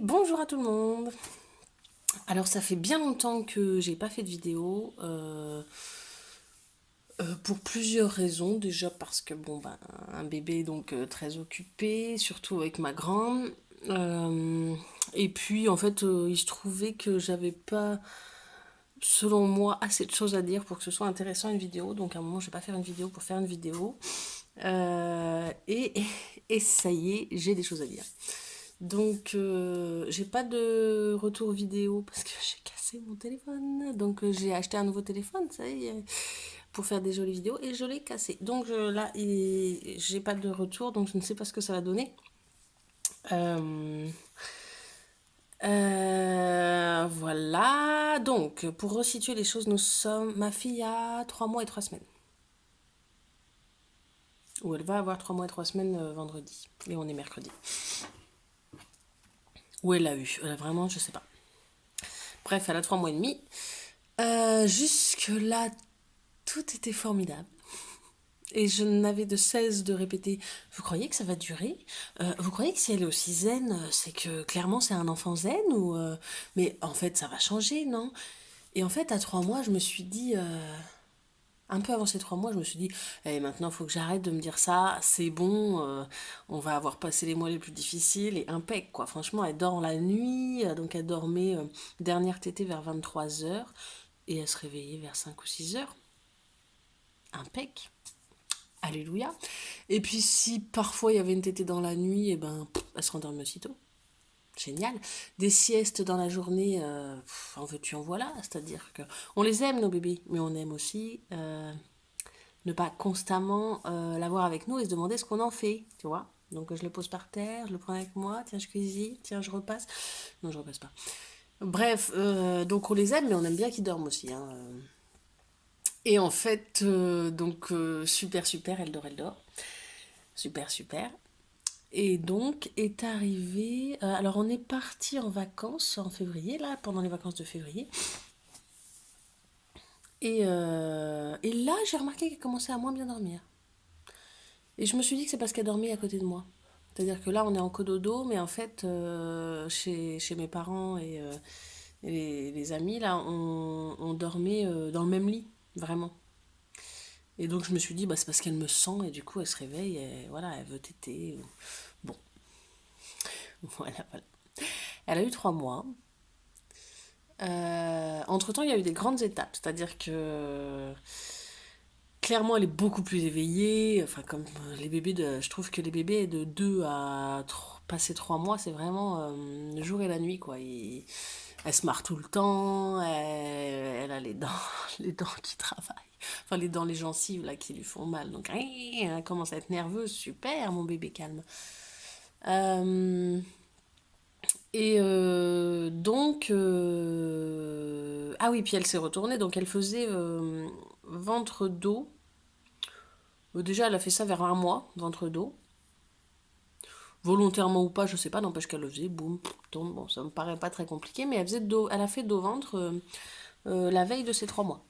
Bonjour à tout le monde. Alors ça fait bien longtemps que j'ai pas fait de vidéo pour plusieurs raisons. Déjà parce que bon ben un bébé donc très occupé, surtout avec ma grande. Euh, et puis en fait il se trouvait que j'avais pas selon moi assez de choses à dire pour que ce soit intéressant une vidéo. Donc à un moment je vais pas faire une vidéo pour faire une vidéo. Euh, et, et ça y est, j'ai des choses à dire. Donc, j'ai pas de retour vidéo parce que j'ai cassé mon téléphone. Donc, j'ai acheté un nouveau téléphone, ça y est, pour faire des jolies vidéos et je l'ai cassé. Donc, là, j'ai pas de retour, donc je ne sais pas ce que ça va donner. Euh, voilà. Donc, pour resituer les choses, ma fille a 3 mois et 3 semaines. Ou elle va avoir 3 mois et 3 semaines vendredi. Et on est mercredi. Ou elle l'a eu. Vraiment, je sais pas. Bref, elle a 3 mois et demi. Jusque-là, tout était formidable. Et je n'avais de cesse de répéter, vous croyez que ça va durer? Vous croyez que si elle est aussi zen, c'est que clairement c'est un enfant zen ou mais en fait ça va changer, non? Et en fait à 3 mois je me suis dit, un peu avant ces 3 mois, je me suis dit, eh, maintenant il faut que j'arrête de me dire ça, c'est bon, on va avoir passé les mois les plus difficiles et impec quoi. Franchement elle dort la nuit, donc elle dormait dernière tétée vers 23 heures et elle se réveillait vers 5 ou 6 heures. Impec. Alléluia. Et puis si parfois il y avait une tétée dans la nuit, et ben elle se rendormait aussitôt. Génial. Des siestes dans la journée, en veux-tu en voilà. C'est-à-dire que on les aime nos bébés, mais on aime aussi ne pas constamment l'avoir avec nous et se demander ce qu'on en fait, tu vois. Donc je le pose par terre, je le prends avec moi, tiens je cuisine, tiens je repasse. Non je repasse pas. Bref, donc on les aime, mais on aime bien qu'ils dorment aussi, hein. Et en fait, donc super super, elle dort. Super super. Et donc est arrivé. Alors on est parti en vacances en février, là, pendant les vacances de février. Et là, j'ai remarqué qu'elle commençait à moins bien dormir. Et je me suis dit que c'est parce qu'elle dormait à côté de moi. C'est-à-dire que là, on est en cododo, mais en fait, chez mes parents et les amis, là, on dormait dans le même lit, vraiment. Et donc je me suis dit, bah, c'est parce qu'elle me sent, et du coup, elle se réveille, et voilà, elle veut téter. Bon, voilà, voilà. Elle a eu 3 mois. Entre-temps, il y a eu des grandes étapes, c'est-à-dire que clairement, elle est beaucoup plus éveillée. Enfin, comme les bébés je trouve que les bébés de 2 à passer 3 mois, c'est vraiment le jour et la nuit, quoi. Elle se marre tout le temps, elle a les dents, les dents qui travaillent. Enfin, les dents, les gencives, là, qui lui font mal. Donc, elle commence à être nerveuse. Super, mon bébé calme. Euh, ah oui, puis elle s'est retournée, donc elle faisait ventre dos. Déjà, elle a fait ça vers un mois, ventre dos. Volontairement ou pas, je sais pas, n'empêche qu'elle le faisait, boum, tombe. Bon, ça me paraît pas très compliqué, mais elle a fait dos ventre la veille de ses 3 mois.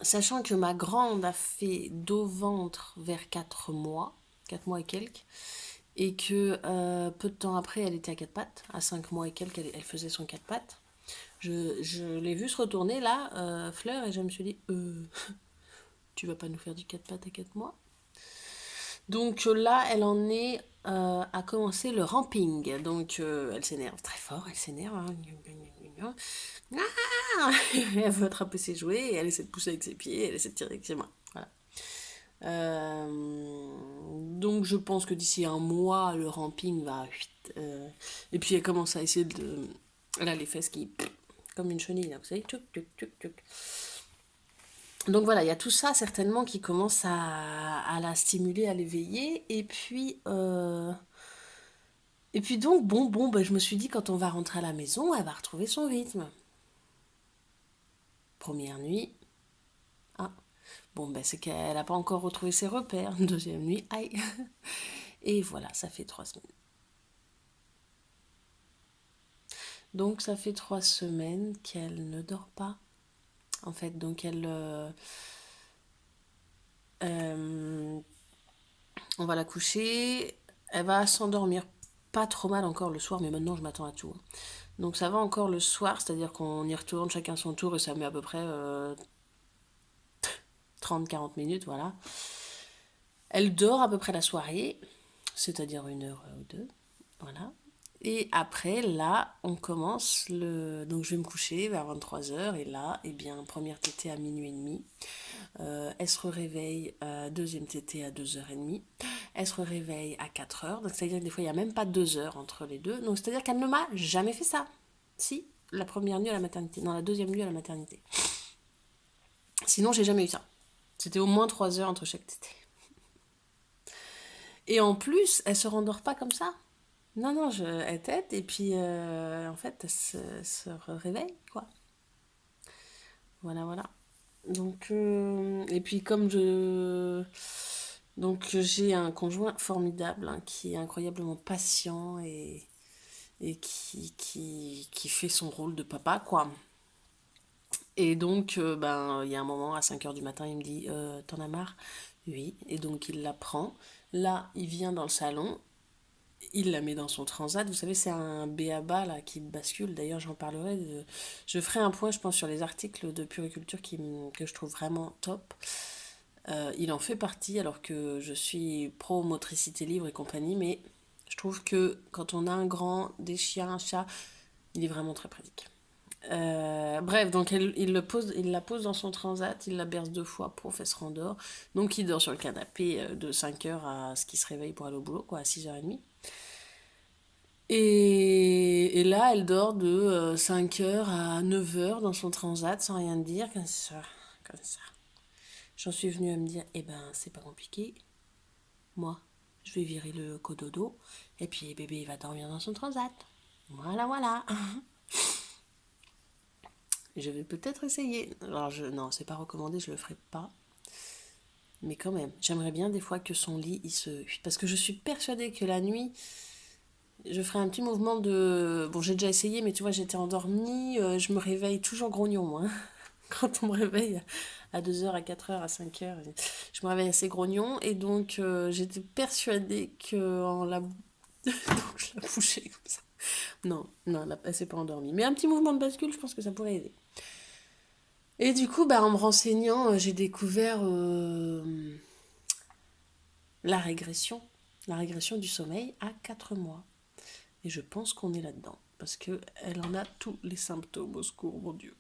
Sachant que ma grande a fait dos ventre vers 4 mois, 4 mois et quelques, et que peu de temps après, elle était à 4 pattes, à 5 mois et quelques, elle faisait son 4 pattes. Je l'ai vue se retourner là, Fleur, et je me suis dit, tu vas pas nous faire du 4 pattes à 4 mois? Donc là, elle en est à commencer le ramping. Donc elle s'énerve très fort, elle s'énerve, hein. Ah elle veut attraper ses jouets, et elle essaie de pousser avec ses pieds, elle essaie de tirer avec ses mains. Voilà. Donc je pense que d'ici un mois, le ramping va. Et puis elle commence à essayer de. Elle a les fesses qui. Comme une chenille, là, vous savez. Tchouk, tchouk, tchouk, tchouk. Donc voilà, il y a tout ça certainement qui commence à la stimuler, à l'éveiller. Et puis donc, bon, bah, je me suis dit, quand on va rentrer à la maison, elle va retrouver son rythme. Première nuit, ah, bon, ben c'est qu'elle n'a pas encore retrouvé ses repères. Deuxième nuit, aïe. Et voilà, ça fait 3 semaines. Donc ça fait 3 semaines qu'elle ne dort pas. En fait, donc euh, on va la coucher, elle va s'endormir pas trop mal encore le soir, mais maintenant je m'attends à tout, hein. Donc ça va encore le soir, c'est-à-dire qu'on y retourne chacun son tour et ça met à peu près 30-40 minutes, voilà. Elle dort à peu près la soirée, c'est-à-dire 1 heure ou deux, voilà. Et après, là, on commence le... Donc je vais me coucher vers 23 heures et là, eh bien, première tétée à minuit et demi. Elle se réveille, deuxième tétée à 2h30. Elle se réveille à 4 heures. Donc c'est-à-dire que des fois, il n'y a même pas 2 heures entre les deux. Donc c'est-à-dire qu'elle ne m'a jamais fait ça. Si, la première nuit à la maternité. Non, la deuxième nuit à la maternité. Sinon, j'ai jamais eu ça. C'était au moins 3 heures entre chaque tétée. Et en plus, elle se rendort pas comme ça. Non, non, elle tète et puis en fait, elle se réveille, quoi. Voilà, voilà. Donc, et puis comme je... Donc j'ai un conjoint formidable, hein, qui est incroyablement patient et qui fait son rôle de papa, quoi. Et donc, ben, il y a un moment, à 5 heures du matin, il me dit t'en as marre? Oui. Et donc, il la prend. Là, il vient dans le salon, il la met dans son transat. Vous savez, c'est un b.a.-ba là, qui bascule. D'ailleurs, j'en parlerai. Je ferai un point, je pense, sur les articles de puriculture que je trouve vraiment top. Il en fait partie, alors que je suis pro motricité libre et compagnie, mais je trouve que quand on a un grand, des chiens, un chat, il est vraiment très pratique. Bref, donc il la pose dans son transat, il la berce 2 fois, pouf, elle se rendort. Donc il dort sur le canapé de 5 heures à ce qu'il se réveille pour aller au boulot, quoi, à 6h30. Et là, elle dort de 5 heures à 9 heures dans son transat sans rien dire, comme ça, comme ça. J'en suis venue à me dire, eh ben, c'est pas compliqué. Moi, je vais virer le cododo, et puis bébé, il va dormir dans son transat. Voilà, voilà. Je vais peut-être essayer. Alors, non, c'est pas recommandé, je le ferai pas. Mais quand même, j'aimerais bien des fois que son lit, il se... Parce que je suis persuadée que la nuit, je ferai un petit mouvement de... Bon, j'ai déjà essayé, mais tu vois, j'étais endormie, je me réveille toujours grognon, moi. Quand on me réveille à 2 heures, à 4 heures, à 5 heures, je me réveille assez grognon. Et donc, j'étais persuadée que en la... donc, je la bouchais comme ça. Non, non, elle s'est pas endormie. Mais un petit mouvement de bascule, je pense que ça pourrait aider. Et du coup, bah, en me renseignant, j'ai découvert la régression. La régression du sommeil à 4 mois. Et je pense qu'on est là-dedans. Parce qu'elle en a tous les symptômes, au secours, mon Dieu.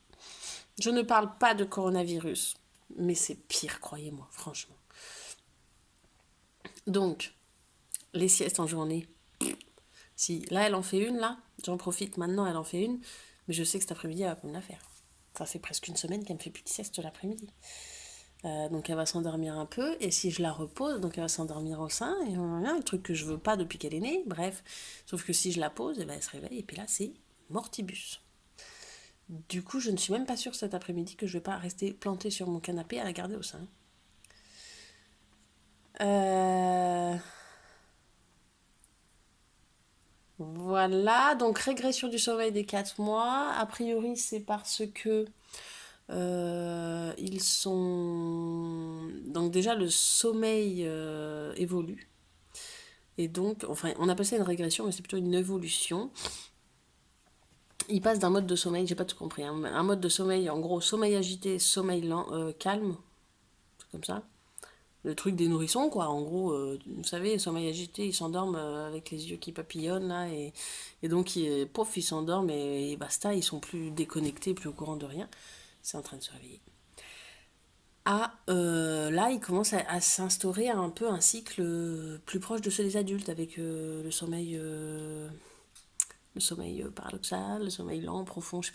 Je ne parle pas de coronavirus. Mais c'est pire, croyez-moi, franchement. Donc, les siestes en journée. Si, là, elle en fait une, là. J'en profite maintenant, elle en fait une. Mais je sais que cet après-midi, elle va pas me la faire. Ça fait presque une semaine qu'elle me fait plus de sieste l'après-midi. Donc elle va s'endormir un peu, et si je la repose, donc elle va s'endormir au sein, et un truc que je veux pas depuis qu'elle est née, bref. Sauf que si je la pose, eh ben, elle se réveille, et puis là c'est mortibus. Du coup, je ne suis même pas sûre cet après-midi que je vais pas rester plantée sur mon canapé à la garder au sein. Voilà, donc régression du sommeil des 4 mois. A priori, c'est parce que ils sont... Donc déjà, le sommeil évolue. Et donc, enfin, on appelle ça une régression, mais c'est plutôt une évolution. Il passe d'un mode de sommeil, j'ai pas tout compris, hein, un mode de sommeil, en gros, sommeil agité, sommeil lent, calme, c'est comme ça. Le truc des nourrissons, quoi. En gros, vous savez, sommeil agité, ils s'endorment avec les yeux qui papillonnent, là, et donc, pof, ils s'endorment, et basta, ils sont plus déconnectés, plus au courant de rien. C'est en train de se réveiller. Là, il commence à s'instaurer un peu un cycle plus proche de ceux des adultes, avec le sommeil paradoxal, le sommeil lent, profond, je sais pas